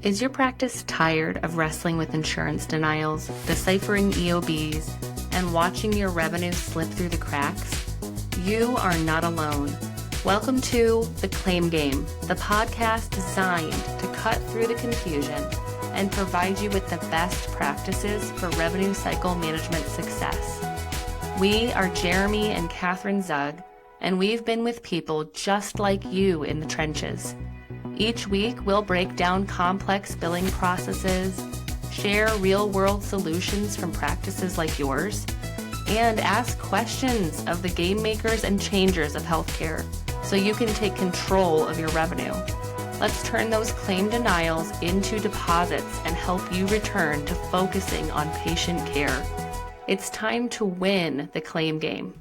Is your practice tired of wrestling with insurance denials, deciphering EOBs, and watching your revenue slip through the cracks? You are not alone. Welcome to The Claim Game, the podcast designed to cut through the confusion and provide you with the best practices for revenue cycle management success. We are Jeremy and Catherine Zug, and we've been with people just like you in the trenches. Each week, we'll break down complex billing processes, share real-world solutions from practices like yours, and ask questions of the game makers and changers of healthcare so you can take control of your revenue. Let's turn those claim denials into deposits and help you return to focusing on patient care. It's time to win the claim game.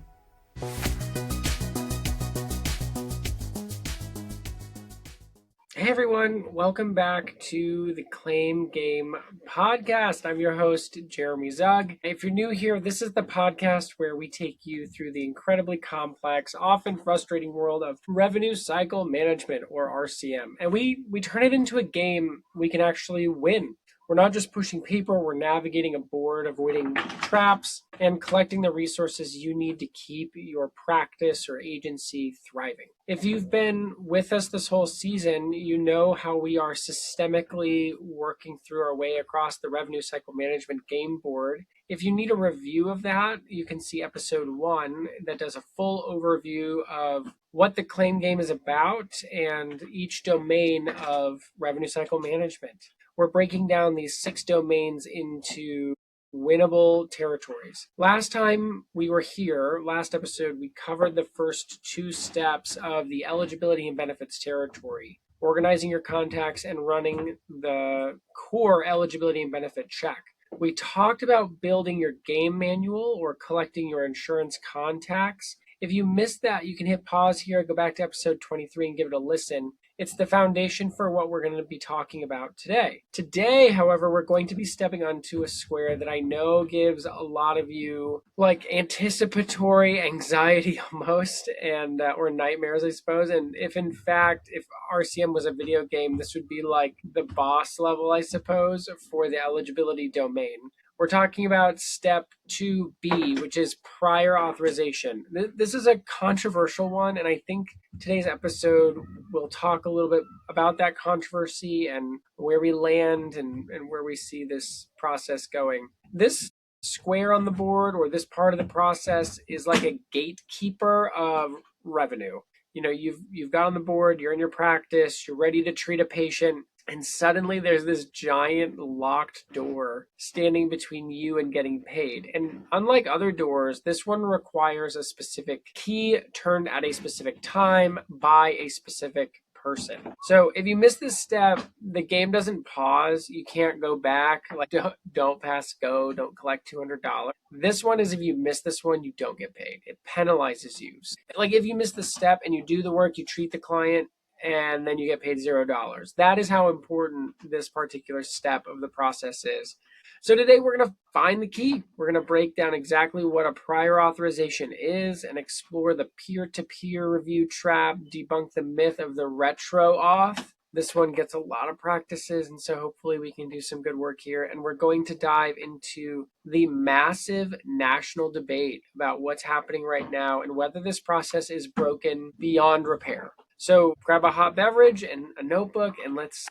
Hey everyone, welcome back to the Claim Game podcast. I'm your host, Jeremy Zug. If you're new here, this is the podcast where we take you through the incredibly complex, often frustrating world of revenue cycle management, or RCM. And we turn it into a game we can actually win. We're not just pushing paper, we're navigating a board, avoiding traps, and collecting the resources you need to keep your practice or agency thriving. If you've been with us this whole season, you know how we are systemically working through our way across the revenue cycle management game board. If you need a review of that, you can see episode 1 that does a full overview of what the claim game is about and each domain of revenue cycle management. We're breaking down these 6 domains into winnable territories. Last time we were here, last episode, we covered the first 2 steps of the eligibility and benefits territory, organizing your contacts and running the core eligibility and benefit check. We talked about building your game manual or collecting your insurance contacts. If you missed that, you can hit pause here, go back to episode 23 and give it a listen. It's the foundation for what we're going to be talking about today. Today, however, we're going to be stepping onto a square that I know gives a lot of you like anticipatory anxiety almost, and or nightmares, I suppose. And if in fact, if RCM was a video game, this would be like the boss level, I suppose, for the eligibility domain. We're talking about step 2B, which is prior authorization. This is a controversial one, and I think today's episode will talk a little bit about that controversy and where we land and where we see this process going. This square on the board, or this part of the process, is like a gatekeeper of revenue. You know, you've got on the board, you're in your practice, you're ready to treat a patient, and suddenly there's this giant locked door standing between you and getting paid. And unlike other doors, this one requires a specific key turned at a specific time by a specific person. So if you miss this step, the game doesn't pause. You can't go back. Like, don't pass go, don't collect $200. This one is, if you miss this one, you don't get paid. It penalizes you. Like, if you miss the step and you do the work, you treat the client, and then you get paid $0. That is how important this particular step of the process is. So today we're going to find the key. We're going to break down exactly what a prior authorization is and explore the peer-to-peer review trap, debunk the myth of the retro auth. This one gets a lot of practices, and so hopefully we can do some good work here. And we're going to dive into the massive national debate about what's happening right now and whether this process is broken beyond repair. So grab a hot beverage and a notebook, and let's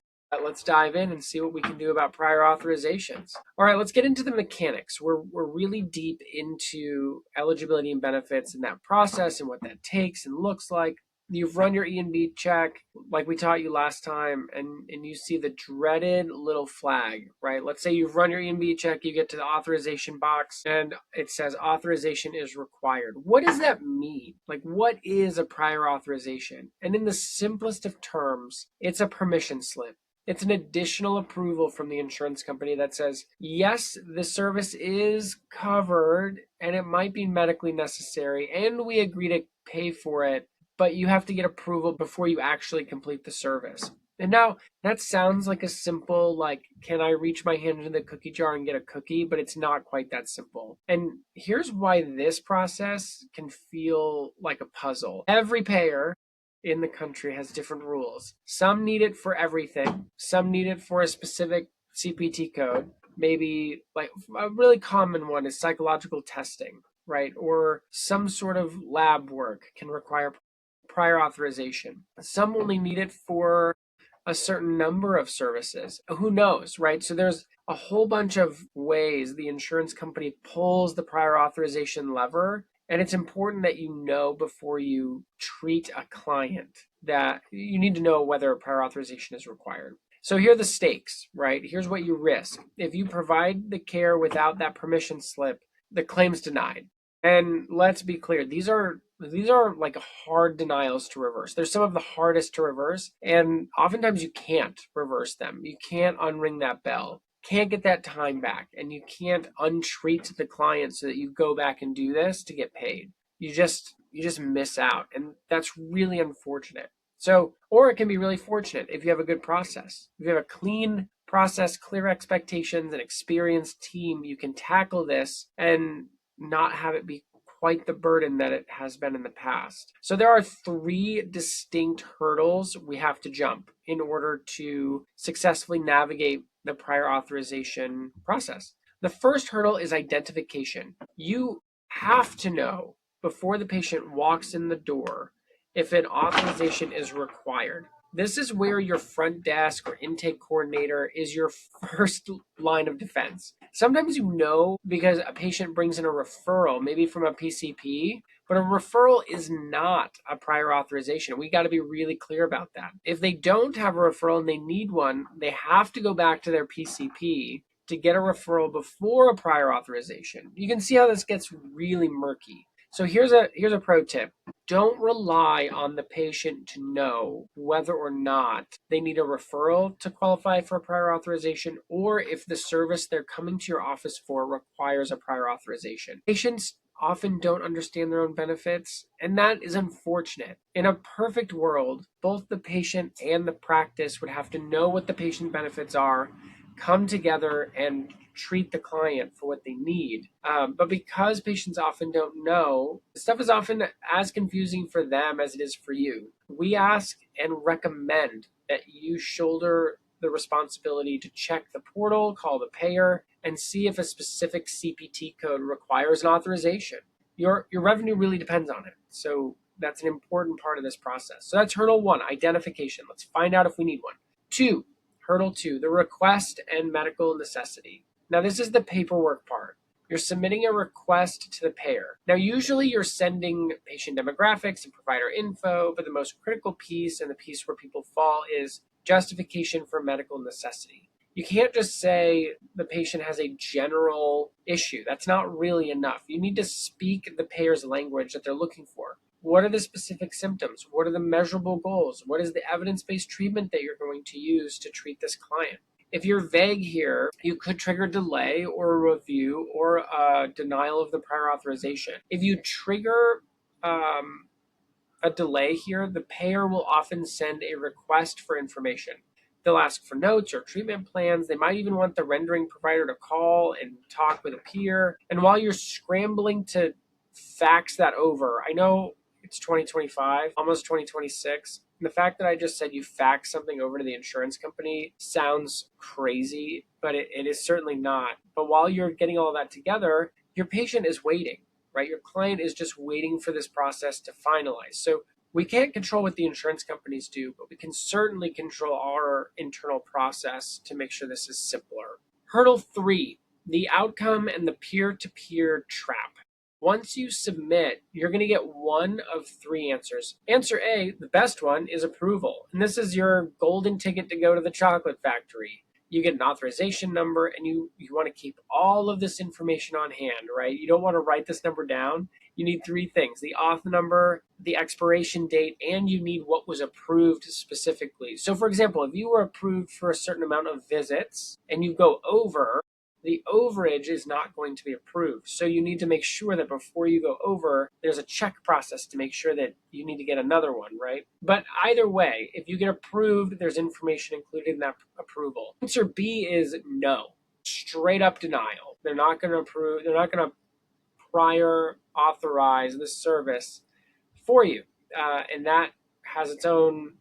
dive in and see what we can do about prior authorizations. All right, let's get into the mechanics. We're really deep into eligibility and benefits and that process and what that takes and looks like. You've run your E&B check like we taught you last time, and you see the dreaded little flag, right? Let's say you've run your E&B check, you get to the authorization box, and it says authorization is required. What does that mean? Like, what is a prior authorization? And in the simplest of terms, it's a permission slip. It's an additional approval from the insurance company that says, yes, the service is covered and it might be medically necessary, and we agree to pay for it, but you have to get approval before you actually complete the service. And now that sounds like a simple, like, can I reach my hand into the cookie jar and get a cookie? But it's not quite that simple. And here's why this process can feel like a puzzle. Every payer in the country has different rules. Some need it for everything. Some need it for a specific CPT code. Maybe like a really common one is psychological testing, right? Or some sort of lab work can require prior authorization. Some only need it for a certain number of services. Who knows, right? So there's a whole bunch of ways the insurance company pulls the prior authorization lever. And it's important that you know before you treat a client that you need to know whether a prior authorization is required. So here are the stakes, right? Here's what you risk. If you provide the care without that permission slip, the claim's denied. And let's be clear, these are like hard denials to reverse. They're some of the hardest to reverse, and oftentimes you can't reverse them. You can't unring that bell. Can't get that time back, and you can't untreat the client so that you go back and do this to get paid. You just miss out, and that's really unfortunate. So, or it can be really fortunate if you have a good process. If you have a clean process, clear expectations, and experienced team, you can tackle this and not have it be quite the burden that it has been in the past. So there are 3 distinct hurdles we have to jump in order to successfully navigate the prior authorization process. The first hurdle is identification. You have to know before the patient walks in the door if an authorization is required. This is where your front desk or intake coordinator is your first line of defense. Sometimes you know because a patient brings in a referral, maybe from a PCP, but a referral is not a prior authorization. We got to be really clear about that. If they don't have a referral and they need one, they have to go back to their PCP to get a referral before a prior authorization. You can see how this gets really murky. So here's a pro tip. Don't rely on the patient to know whether or not they need a referral to qualify for a prior authorization or if the service they're coming to your office for requires a prior authorization. Patients often don't understand their own benefits, and that is unfortunate. In a perfect world, both the patient and the practice would have to know what the patient benefits are, come together and treat the client for what they need. But because patients often don't know, stuff is often as confusing for them as it is for you. We ask and recommend that you shoulder the responsibility to check the portal, call the payer, and see if a specific CPT code requires an authorization. Your revenue really depends on it. So that's an important part of this process. So that's hurdle 1, identification. Let's find out if we need one. 2, hurdle 2, the request and medical necessity. Now, this is the paperwork part. You're submitting a request to the payer. Now, usually you're sending patient demographics and provider info, but the most critical piece and the piece where people fall is justification for medical necessity. You can't just say the patient has a general issue. That's not really enough. You need to speak the payer's language that they're looking for. What are the specific symptoms? What are the measurable goals? What is the evidence-based treatment that you're going to use to treat this client? If you're vague here, you could trigger delay or a review or a denial of the prior authorization. If you trigger a delay here, the payer will often send a request for information. They'll ask for notes or treatment plans. They might even want the rendering provider to call and talk with a peer. And while you're scrambling to fax that over, I know it's 2025, almost 2026. And the fact that I just said you fax something over to the insurance company sounds crazy, but it is certainly not. But while you're getting all that together, your patient is waiting, right? Your client is just waiting for this process to finalize. So we can't control what the insurance companies do, but we can certainly control our internal process to make sure this is simpler. Hurdle 3, the outcome and the peer-to-peer trap. Once you submit, you're going to get one of 3 answers. Answer A, the best one, is approval. And this is your golden ticket to go to the chocolate factory. You get an authorization number, and you want to keep all of this information on hand, right? You don't want to write this number down. You need 3 things: the auth number, the expiration date, and you need what was approved specifically. So for example, if you were approved for a certain amount of visits and you go over, the overage is not going to be approved. So you need to make sure that before you go over, there's a check process to make sure that you need to get another one, right? But either way, if you get approved, there's information included in that approval. Answer B is no. Straight up denial. They're not going to approve, they're not going to prior authorize the service for you. And that has its own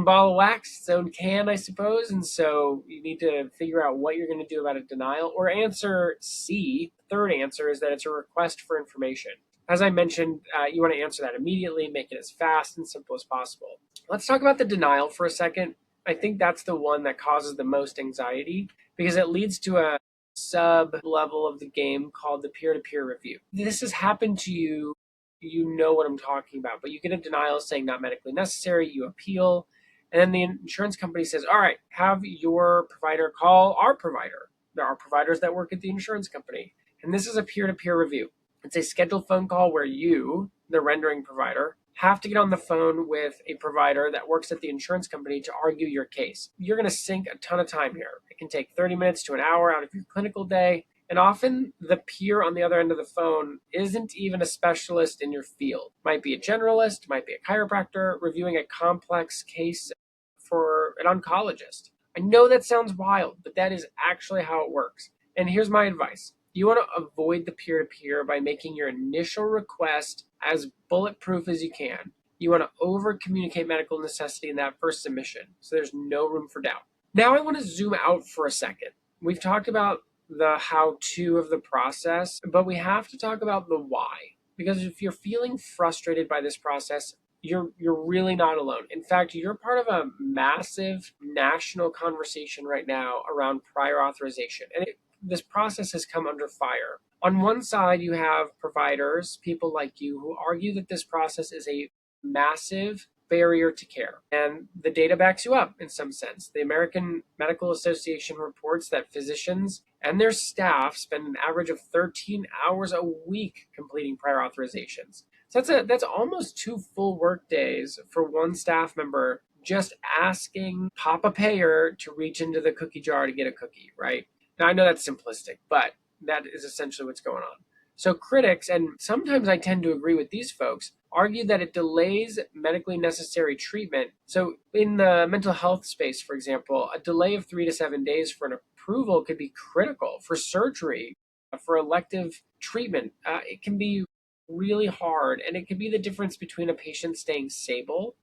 ball of wax, its own can, I suppose. And so you need to figure out what you're going to do about a denial. Or answer C, third answer, is that it's a request for information. As I mentioned, you want to answer that immediately, make it as fast and simple as possible. Let's talk about the denial for a second. I think that's the one that causes the most anxiety because it leads to a sub level of the game called the peer-to-peer review. This has happened to you, you know what I'm talking about, but you get a denial saying not medically necessary, you appeal, and then the insurance company says, all right, have your provider call our provider. There are providers that work at the insurance company. And this is a peer-to-peer review. It's a scheduled phone call where you, the rendering provider, have to get on the phone with a provider that works at the insurance company to argue your case. You're going to sink a ton of time here. It can take 30 minutes to an hour out of your clinical day. And often the peer on the other end of the phone isn't even a specialist in your field. Might be a generalist, might be a chiropractor reviewing a complex case for an oncologist. I know that sounds wild, but that is actually how it works. And here's my advice. You want to avoid the peer-to-peer by making your initial request as bulletproof as you can. You want to over-communicate medical necessity in that first submission, so there's no room for doubt. Now I want to zoom out for a second. We've talked about the how-to of the process, but we have to talk about the why. Because if you're feeling frustrated by this process, you're really not alone. In fact, you're part of a massive national conversation right now around prior authorization. And this process has come under fire. On one side, you have providers, people like you, who argue that this process is a massive barrier to care. And the data backs you up in some sense. The American Medical Association reports that physicians and their staff spend an average of 13 hours a week completing prior authorizations. So that's almost 2 full work days for one staff member just asking Papa Payer to reach into the cookie jar to get a cookie, right? Now, I know that's simplistic, but that is essentially what's going on. So critics, and sometimes I tend to agree with these folks, argue that it delays medically necessary treatment. So in the mental health space, for example, a delay of 3 to 7 days for an approval could be critical for surgery, for elective treatment. It can be really hard, and it could be the difference between a patient staying stable,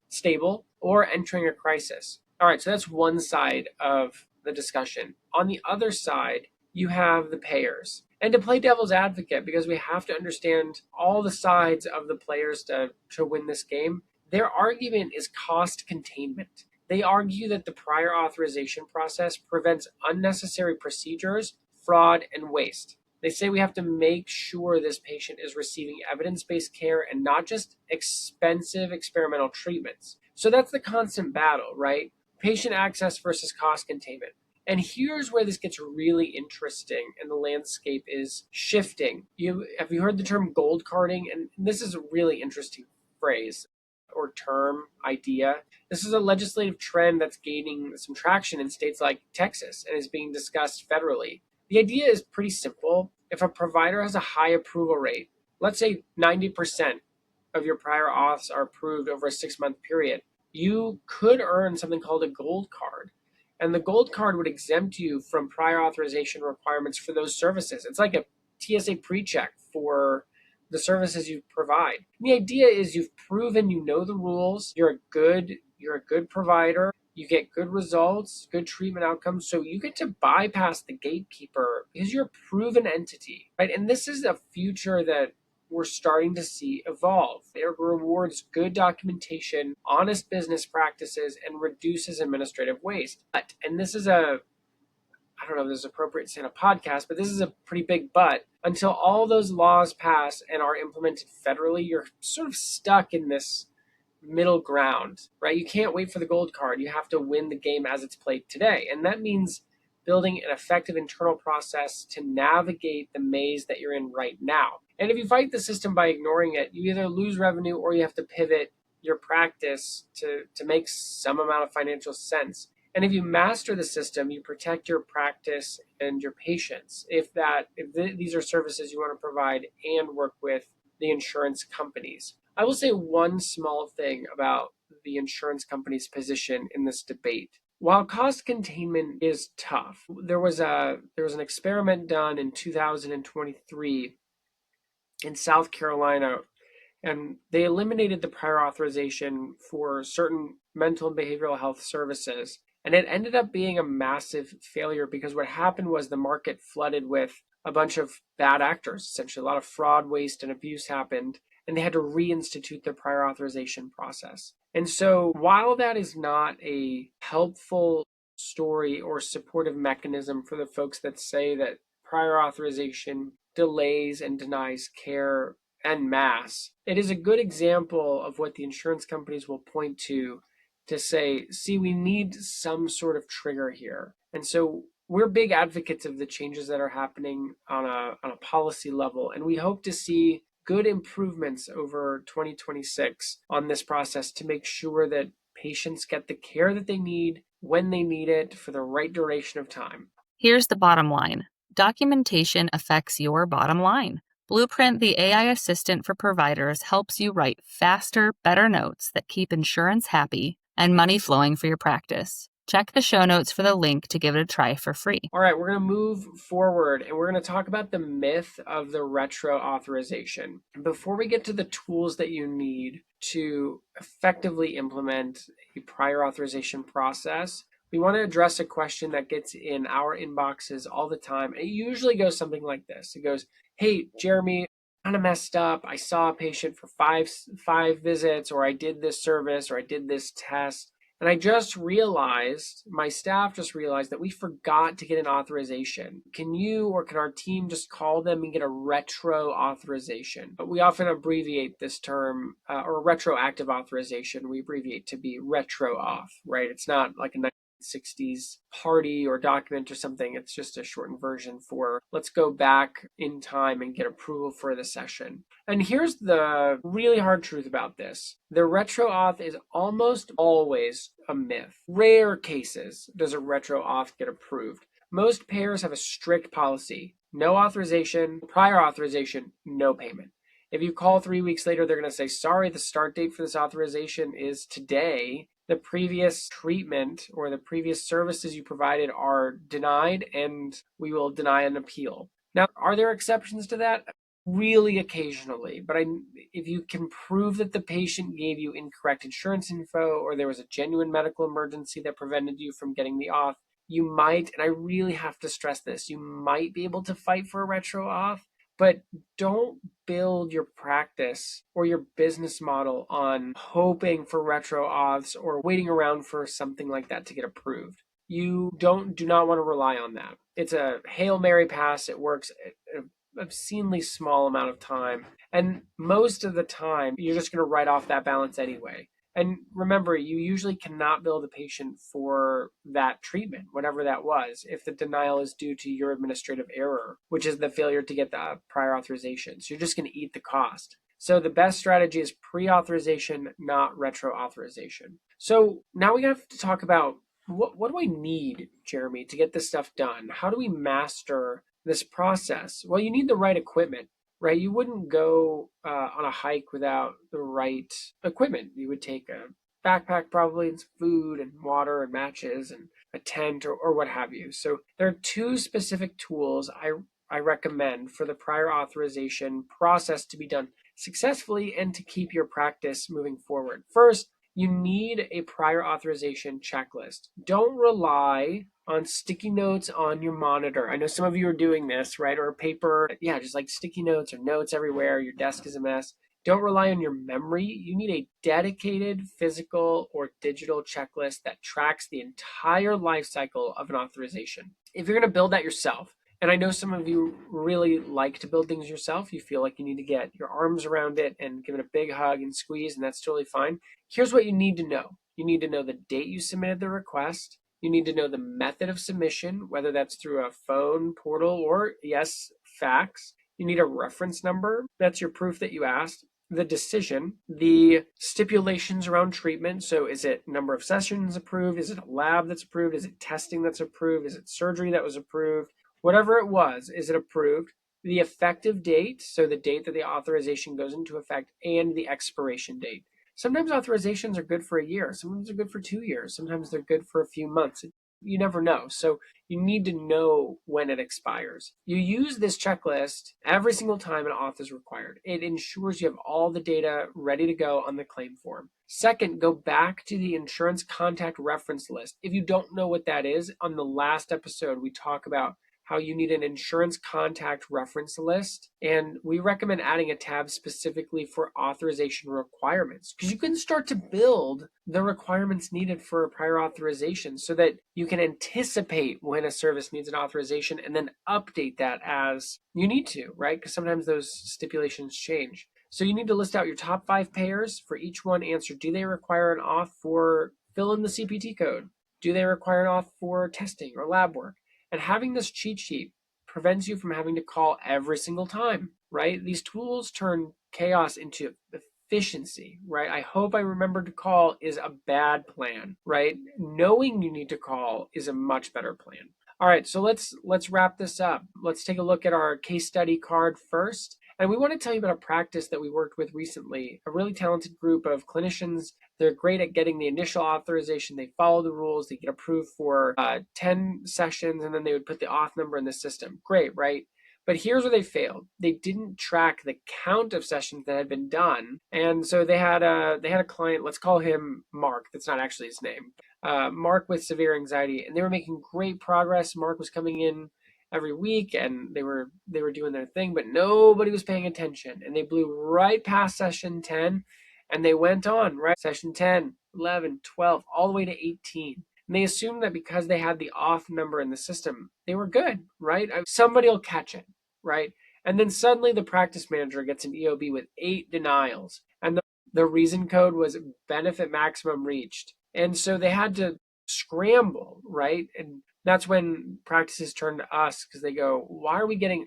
or entering a crisis. All right, so that's one side of the discussion. On the other side, you have the payers. And to play devil's advocate, because we have to understand all the sides of the players to win this game, their argument is cost containment. They argue that the prior authorization process prevents unnecessary procedures, fraud, and waste. They say we have to make sure this patient is receiving evidence-based care and not just expensive experimental treatments. So that's the constant battle, right? Patient access versus cost containment. And here's where this gets really interesting and the landscape is shifting. Have you heard the term gold carding? And this is a really interesting phrase or term, idea. This is a legislative trend that's gaining some traction in states like Texas and is being discussed federally. The idea is pretty simple. If a provider has a high approval rate, let's say 90% of your prior auths are approved over a 6-month period, you could earn something called a gold card. And the gold card would exempt you from prior authorization requirements for those services. It's like a TSA pre-check for the services you provide. And the idea is you've proven you know the rules, you're a good provider, you get good results, good treatment outcomes, so you get to bypass the gatekeeper because you're a proven entity, right? And this is a future that we're starting to see evolve. It rewards good documentation, honest business practices, and reduces administrative waste. And this is I don't know if this is appropriate to say in a podcast, but this is a pretty big but. Until all those laws pass and are implemented federally, you're sort of stuck in this middle ground, right? You can't wait for the gold card. You have to win the game as it's played today. And that means building an effective internal process to navigate the maze that you're in right now. And if you fight the system by ignoring it, you either lose revenue or you have to pivot your practice to make some amount of financial sense. And if you master the system, you protect your practice and your patients. If these are services you want to provide and work with the insurance companies. I will say one small thing about the insurance company's position in this debate. While cost containment is tough, there was an experiment done in 2023 in South Carolina, And they eliminated the prior authorization for certain mental and behavioral health services. And it ended up being a massive failure because what happened was the market flooded with a bunch of bad actors. Essentially, a lot of fraud, waste, and abuse happened, and they had to reinstitute the prior authorization process. And so, while that is not a helpful story or supportive mechanism for the folks that say that prior authorization delays and denies care en masse, it is a good example of what the insurance companies will point to say, see, we need some sort of trigger here. And so we're big advocates of the changes that are happening on a policy level, and we hope to see good improvements over 2026 on this process to make sure that patients get the care that they need when they need it for the right duration of time. Here's the bottom line. Documentation affects your bottom line. Blueprint, the AI assistant for providers, helps you write faster, better notes that keep insurance happy and money flowing for your practice. Check the show notes for the link to give it a try for free. All right, we're going to move forward and we're going to talk about the myth of the retro authorization. Before we get to the tools that you need to effectively implement a prior authorization process, we want to address a question that gets in our inboxes all the time. It usually goes something like this. It goes, hey, Jeremy, kind of messed up. I saw a patient for five visits, or I did this service, or I did this test. And I just realized, my staff just realized that we forgot to get an authorization. Can you or can our team just call them and get a retro authorization? But we often abbreviate this term, or retroactive authorization, we abbreviate to be retro auth, right? It's not like a 1960s party or document or something. It's just a shortened version for let's go back in time and get approval for the session. And here's the really hard truth about this. The retro auth is almost always a myth. Rare cases does a retro auth get approved. Most payers have a strict policy. No authorization, prior authorization, no payment. If you call 3 weeks later, they're going to say, sorry, the start date for this authorization is today. The previous treatment or the previous services you provided are denied, and we will deny an appeal. Now, are there exceptions to that? Really occasionally, but if you can prove that the patient gave you incorrect insurance info or there was a genuine medical emergency that prevented you from getting the auth, you might, and I really have to stress this, you might be able to fight for a retro auth, but don't build your practice or your business model on hoping for retro auths or waiting around for something like that to get approved. You do not want to rely on that. It's a Hail Mary pass. It works an obscenely small amount of time. And most of the time, you're just going to write off that balance anyway. And remember, you usually cannot bill the patient for that treatment, whatever that was, if the denial is due to your administrative error, which is the failure to get the prior authorization. So you're just going to eat the cost. So the best strategy is pre-authorization, not retro authorization. So now we have to talk about what do I need, Jeremy, to get this stuff done? How do we master this process? Well, you need the right equipment. Right, you wouldn't go on a hike without the right equipment. You would take a backpack probably and some food and water and matches and a tent or what have you. So there are two specific tools I recommend for the prior authorization process to be done successfully and to keep your practice moving forward. First, you need a prior authorization checklist. Don't rely on sticky notes on your monitor. I know some of you are doing this, right? Or paper. Yeah, just like sticky notes or notes everywhere. Your desk is a mess. Don't rely on your memory. You need a dedicated physical or digital checklist that tracks the entire life cycle of an authorization. If you're going to build that yourself, and I know some of you really like to build things yourself, you feel like you need to get your arms around it and give it a big hug and squeeze, and that's totally fine. Here's what you need to know. You need to know the date you submitted the request. You need to know the method of submission, whether that's through a phone portal or, yes, fax. You need a reference number. That's your proof that you asked. The decision, the stipulations around treatment. So is it number of sessions approved? Is it a lab that's approved? Is it testing that's approved? Is it surgery that was approved? Whatever it was, is it approved? The effective date, so the date that the authorization goes into effect, and the expiration date. Sometimes authorizations are good for a year. Sometimes they're good for 2 years. Sometimes they're good for a few months. You never know. So you need to know when it expires. You use this checklist every single time an auth is required. It ensures you have all the data ready to go on the claim form. Second, go back to the insurance contact reference list. If you don't know what that is, on the last episode, we talk about how you need an insurance contact reference list. And we recommend adding a tab specifically for authorization requirements, because you can start to build the requirements needed for a prior authorization so that you can anticipate when a service needs an authorization and then update that as you need to, right? Because sometimes those stipulations change. So you need to list out your top 5 payers. For each one, answer, do they require an auth for fill in the CPT code? Do they require an auth for testing or lab work? And having this cheat sheet prevents you from having to call every single time, right? These tools turn chaos into efficiency, right? I hope I remember to call is a bad plan, right? Knowing you need to call is a much better plan. All right, so let's wrap this up. Let's take a look at our case study card first. And we want to tell you about a practice that we worked with recently, a really talented group of clinicians. They're great at getting the initial authorization. They follow the rules. They get approved for 10 sessions, and then they would put the auth number in the system. Great, right? But here's where they failed. They didn't track the count of sessions that had been done. And so they had a client, let's call him Mark. That's not actually his name. Mark with severe anxiety, and they were making great progress. Mark was coming in every week and they were doing their thing, but nobody was paying attention, and they blew right past session 10 and they went on, right? Session 10, 11, 12, all the way to 18. And they assumed that because they had the auth number in the system, they were good, right? Somebody will catch it, right? And then suddenly the practice manager gets an EOB with 8 denials, and the reason code was benefit maximum reached. And so they had to scramble, right? And that's when practices turn to us, because they go, why are we getting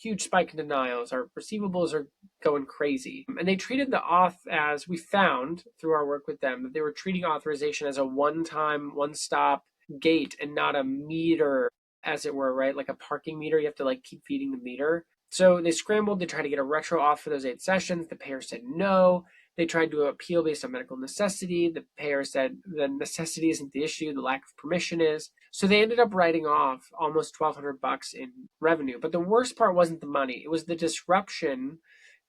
huge spike in denials? Our receivables are going crazy. And they treated the auth, as we found through our work with them, that they were treating authorization as a one-time, one-stop gate and not a meter, as it were, right? Like a parking meter, you have to like keep feeding the meter. So they scrambled to try to get a retro auth for those 8 sessions. The payer said no. They tried to appeal based on medical necessity. The payer said the necessity isn't the issue, the lack of permission is. So they ended up writing off almost $1,200 in revenue. But the worst part wasn't the money. It was the disruption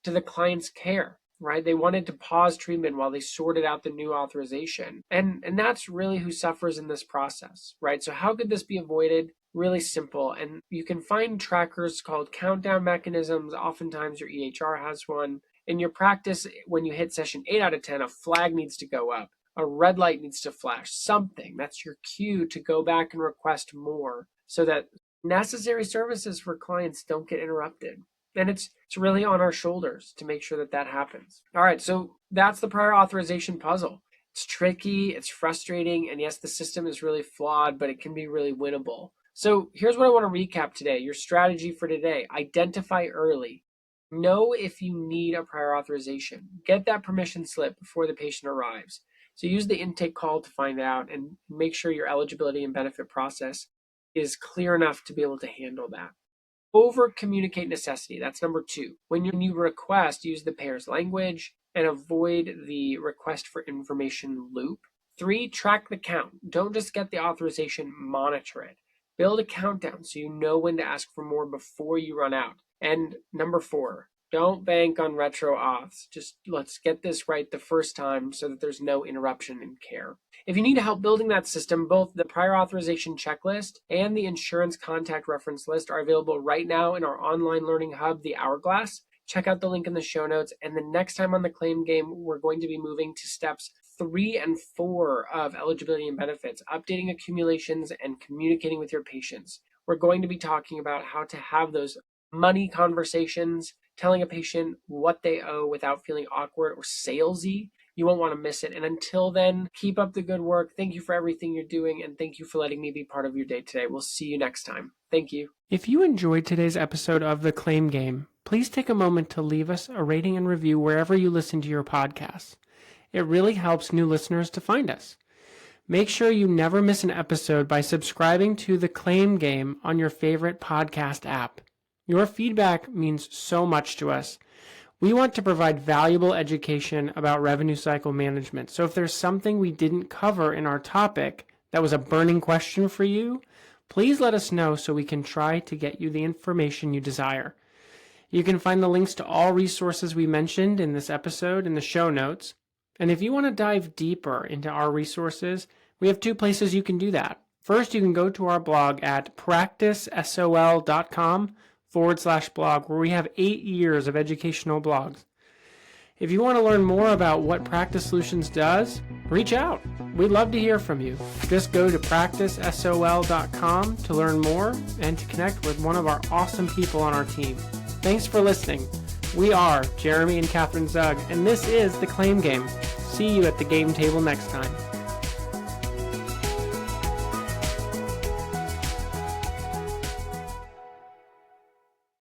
to the client's care, right? They wanted to pause treatment while they sorted out the new authorization. And that's really who suffers in this process, right? So how could this be avoided? Really simple. And you can find trackers called countdown mechanisms. Oftentimes your EHR has one. In your practice, when you hit session 8 out of 10, a flag needs to go up. A red light needs to flash. Something. That's your cue to go back and request more so that necessary services for clients don't get interrupted. And it's really on our shoulders to make sure that that happens. All right, so that's the prior authorization puzzle. It's tricky, it's frustrating, and yes, the system is really flawed, but it can be really winnable. So here's what I want to recap today. Your strategy for today: identify early. Know if you need a prior authorization. Get that permission slip before the patient arrives. So use the intake call to find out, and make sure your eligibility and benefit process is clear enough to be able to handle that. Over communicate necessity. That's number 2. When you request, use the payer's language and avoid the request for information loop. 3, track the count. Don't just get the authorization, monitor it. Build a countdown so you know when to ask for more before you run out. And number 4, don't bank on retro auths. Just let's get this right the first time so that there's no interruption in care. If you need help building that system, both the prior authorization checklist and the insurance contact reference list are available right now in our online learning hub, the Hourglass. Check out the link in the show notes. And the next time on the Claim Game, we're going to be moving to steps 3 and 4 of eligibility and benefits, updating accumulations and communicating with your patients. We're going to be talking about how to have those money conversations, telling a patient what they owe without feeling awkward or salesy. You won't want to miss it. And until then, keep up the good work. Thank you for everything you're doing, and thank you for letting me be part of your day today. We'll see you next time. Thank you. If you enjoyed today's episode of The Claim Game, please take a moment to leave us a rating and review wherever you listen to your podcasts. It really helps new listeners to find us. Make sure you never miss an episode by subscribing to The Claim Game on your favorite podcast app. Your feedback means so much to us. We want to provide valuable education about revenue cycle management. So if there's something we didn't cover in our topic that was a burning question for you, please let us know so we can try to get you the information you desire. You can find the links to all resources we mentioned in this episode in the show notes. And if you want to dive deeper into our resources, we have 2 places you can do that. First, you can go to our blog at practicesol.com/blog, where we have 8 years of educational blogs. If you want to learn more about what Practice Solutions does, reach out. We'd love to hear from you. Just go to practicesol.com to learn more and to connect with one of our awesome people on our team. Thanks for listening. We are Jeremy and Catherine Zug, and this is The Claim Game. See you at the game table next time.